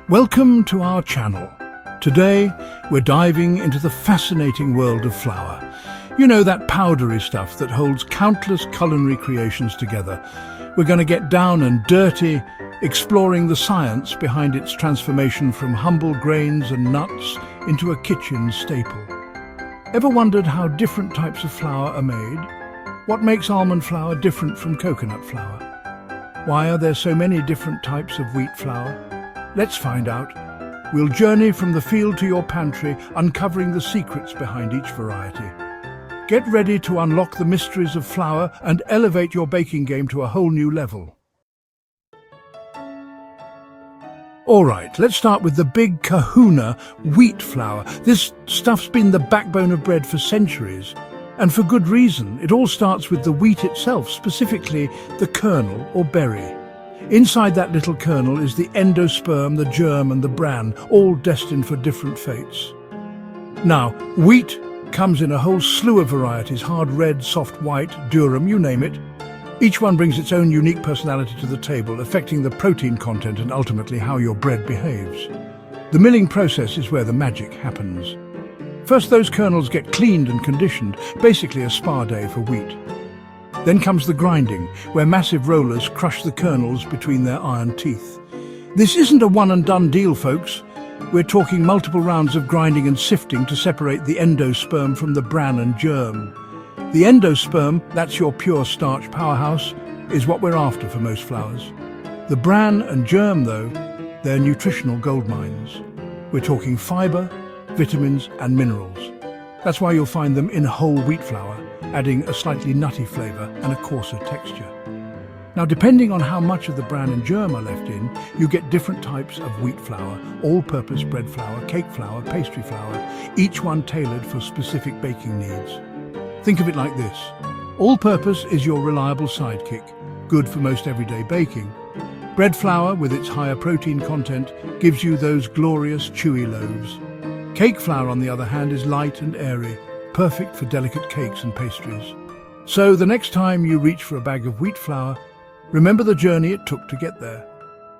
Welcome to our channel. Today, we're diving into the fascinating world of flour. You know, that powdery stuff that holds countless culinary creations together. We're going to get down and dirty, exploring the science behind its transformation from humble grains and nuts into a kitchen staple. Ever wondered how different types of flour are made? What makes almond flour different from coconut flour? Why are there so many different types of wheat flour? Let's find out. We'll journey from the field to your pantry, uncovering the secrets behind each variety. Get ready to unlock the mysteries of flour and elevate your baking game to a whole new level. All right, let's start with the big kahuna, wheat flour. This stuff's been the backbone of bread for centuries. And for good reason. It all starts with the wheat itself, specifically the kernel or berry. Inside that little kernel is the endosperm, the germ and the bran, all destined for different fates. Now, wheat comes in a whole slew of varieties: hard red, soft white, durum, you name it. Each one brings its own unique personality to the table, affecting the protein content and ultimately how your bread behaves. The milling process is where the magic happens. First, those kernels get cleaned and conditioned, basically a spa day for wheat. Then comes the grinding, where massive rollers crush the kernels between their iron teeth. This isn't a one-and-done deal, folks. We're talking multiple rounds of grinding and sifting to separate the endosperm from the bran and germ. The endosperm, that's your pure starch powerhouse, is what we're after for most flours. The bran and germ, though, they're nutritional gold mines. We're talking fibre, vitamins and minerals. That's why you'll find them in whole wheat flour, adding a slightly nutty flavour and a coarser texture. Now, depending on how much of the bran and germ are left in, you get different types of wheat flour: all-purpose bread flour, cake flour, pastry flour, each one tailored for specific baking needs. Think of it like this. All-purpose is your reliable sidekick, good for most everyday baking. Bread flour, with its higher protein content, gives you those glorious chewy loaves. Cake flour, on the other hand, is light and airy, perfect for delicate cakes and pastries. So the next time you reach for a bag of wheat flour, remember the journey it took to get there.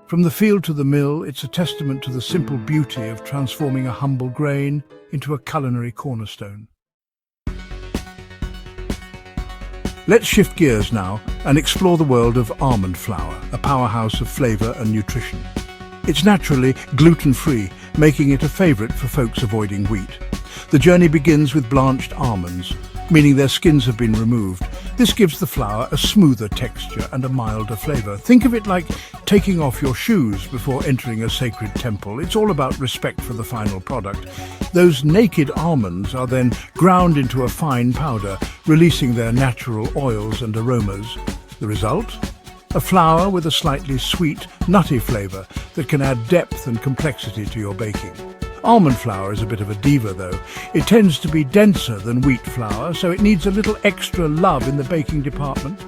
From the field to the mill, it's a testament to the simple beauty of transforming a humble grain into a culinary cornerstone. Let's shift gears now and explore the world of almond flour, a powerhouse of flavour and nutrition. It's naturally gluten-free, making it a favourite for folks avoiding wheat. The journey begins with blanched almonds, meaning their skins have been removed. This gives the flour a smoother texture and a milder flavour. Think of it like taking off your shoes before entering a sacred temple. It's all about respect for the final product. Those naked almonds are then ground into a fine powder, releasing their natural oils and aromas. The result? A flour with a slightly sweet, nutty flavour that can add depth and complexity to your baking. Almond flour is a bit of a diva, though. It tends to be denser than wheat flour, so it needs a little extra love in the baking department.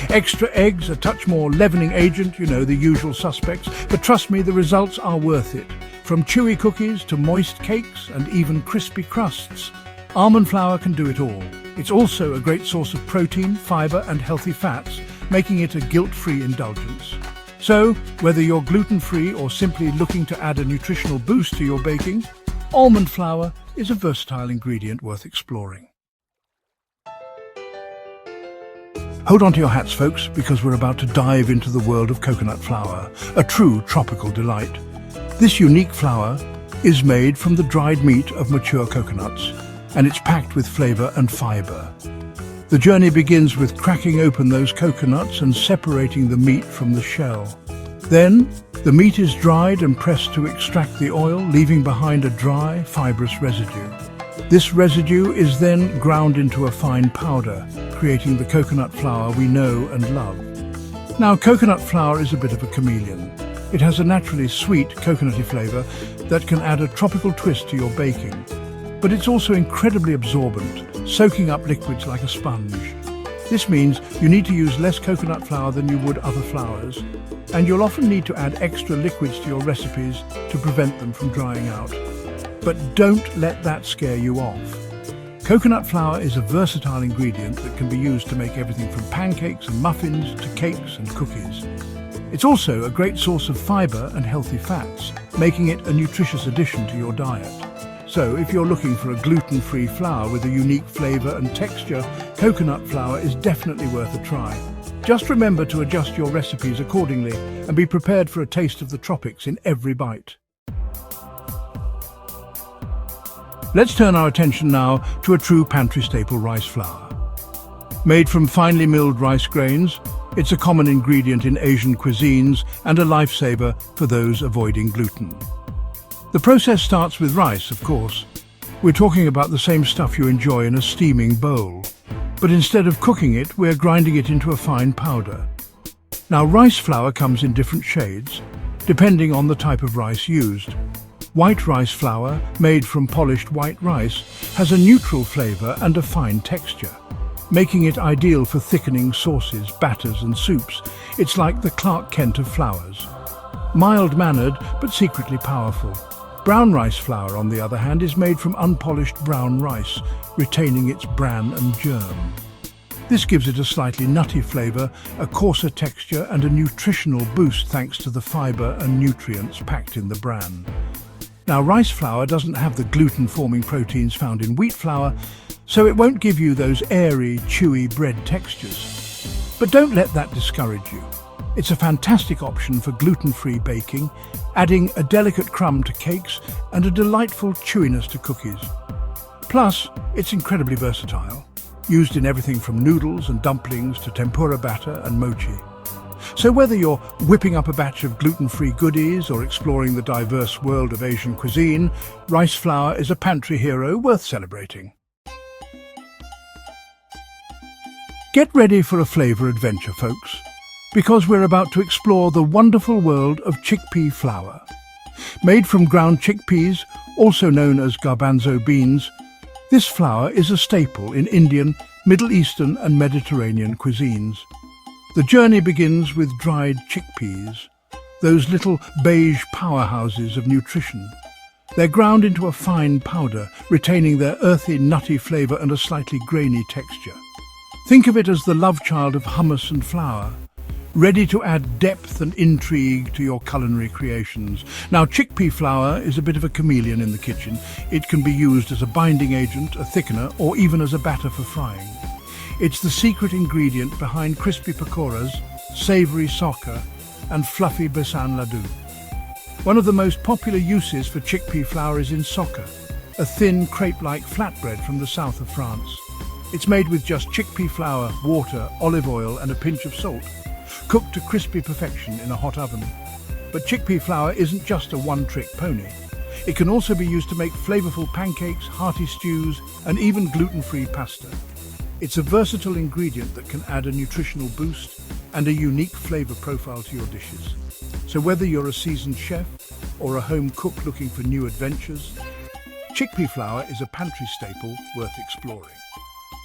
Extra eggs, a touch more leavening agent, you know, the usual suspects. But trust me, the results are worth it. From chewy cookies to moist cakes and even crispy crusts, almond flour can do it all. It's also a great source of protein, fibre and healthy fats, making it a guilt-free indulgence. So, whether you're gluten-free or simply looking to add a nutritional boost to your baking, almond flour is a versatile ingredient worth exploring. Hold on to your hats, folks, because we're about to dive into the world of coconut flour, a true tropical delight. This unique flour is made from the dried meat of mature coconuts, and it's packed with flavour and fibre. The journey begins with cracking open those coconuts and separating the meat from the shell. Then, the meat is dried and pressed to extract the oil, leaving behind a dry, fibrous residue. This residue is then ground into a fine powder, creating the coconut flour we know and love. Now, coconut flour is a bit of a chameleon. It has a naturally sweet, coconutty flavour that can add a tropical twist to your baking. But it's also incredibly absorbent, soaking up liquids like a sponge. This means you need to use less coconut flour than you would other flours, and you'll often need to add extra liquids to your recipes to prevent them from drying out. But don't let that scare you off. Coconut flour is a versatile ingredient that can be used to make everything from pancakes and muffins to cakes and cookies. It's also a great source of fibre and healthy fats, making it a nutritious addition to your diet. So if you're looking for a gluten-free flour with a unique flavour and texture, coconut flour is definitely worth a try. Just remember to adjust your recipes accordingly and be prepared for a taste of the tropics in every bite. Let's turn our attention now to a true pantry staple, rice flour. Made from finely milled rice grains, it's a common ingredient in Asian cuisines and a lifesaver for those avoiding gluten. The process starts with rice, of course. We're talking about the same stuff you enjoy in a steaming bowl. But instead of cooking it, we're grinding it into a fine powder. Now, rice flour comes in different shades, depending on the type of rice used. White rice flour, made from polished white rice, has a neutral flavour and a fine texture, making it ideal for thickening sauces, batters and soups. It's like the Clark Kent of flours. Mild-mannered, but secretly powerful. Brown rice flour, on the other hand, is made from unpolished brown rice, retaining its bran and germ. This gives it a slightly nutty flavour, a coarser texture and a nutritional boost thanks to the fibre and nutrients packed in the bran. Now, rice flour doesn't have the gluten-forming proteins found in wheat flour, so it won't give you those airy, chewy bread textures. But don't let that discourage you. It's a fantastic option for gluten-free baking, adding a delicate crumb to cakes and a delightful chewiness to cookies. Plus, it's incredibly versatile, used in everything from noodles and dumplings to tempura batter and mochi. So whether you're whipping up a batch of gluten-free goodies or exploring the diverse world of Asian cuisine, rice flour is a pantry hero worth celebrating. Get ready for a flavour adventure, folks, because we're about to explore the wonderful world of chickpea flour. Made from ground chickpeas, also known as garbanzo beans, this flour is a staple in Indian, Middle Eastern and Mediterranean cuisines. The journey begins with dried chickpeas, those little beige powerhouses of nutrition. They're ground into a fine powder, retaining their earthy, nutty flavour and a slightly grainy texture. Think of it as the love child of hummus and flour, ready to add depth and intrigue to your culinary creations. Now, chickpea flour is a bit of a chameleon in the kitchen. It can be used as a binding agent, a thickener, or even as a batter for frying. It's the secret ingredient behind crispy pakoras, savoury sokha, and fluffy besan laddu. One of the most popular uses for chickpea flour is in sokha, a thin crepe-like flatbread from the south of France. It's made with just chickpea flour, water, olive oil and a pinch of salt, cooked to crispy perfection in a hot oven. But chickpea flour isn't just a one-trick pony. It can also be used to make flavourful pancakes, hearty stews and even gluten-free pasta. It's a versatile ingredient that can add a nutritional boost and a unique flavour profile to your dishes. So whether you're a seasoned chef or a home cook looking for new adventures, chickpea flour is a pantry staple worth exploring.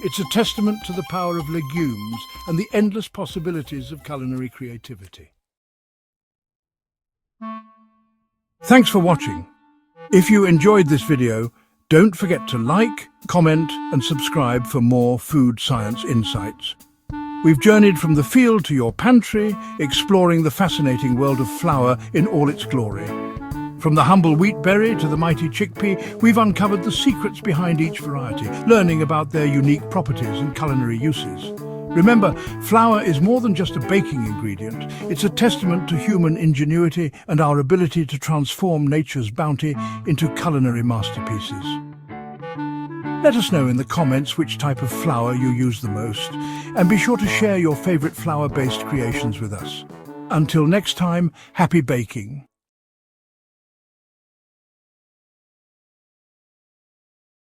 It's a testament to the power of legumes and the endless possibilities of culinary creativity. Thanks for watching. If you enjoyed this video, don't forget to like, comment and subscribe for more food science insights. We've journeyed from the field to your pantry, exploring the fascinating world of flour in all its glory. From the humble wheat berry to the mighty chickpea, we've uncovered the secrets behind each variety, learning about their unique properties and culinary uses. Remember, flour is more than just a baking ingredient. It's a testament to human ingenuity and our ability to transform nature's bounty into culinary masterpieces. Let us know in the comments which type of flour you use the most, and be sure to share your favourite flour-based creations with us. Until next time, happy baking!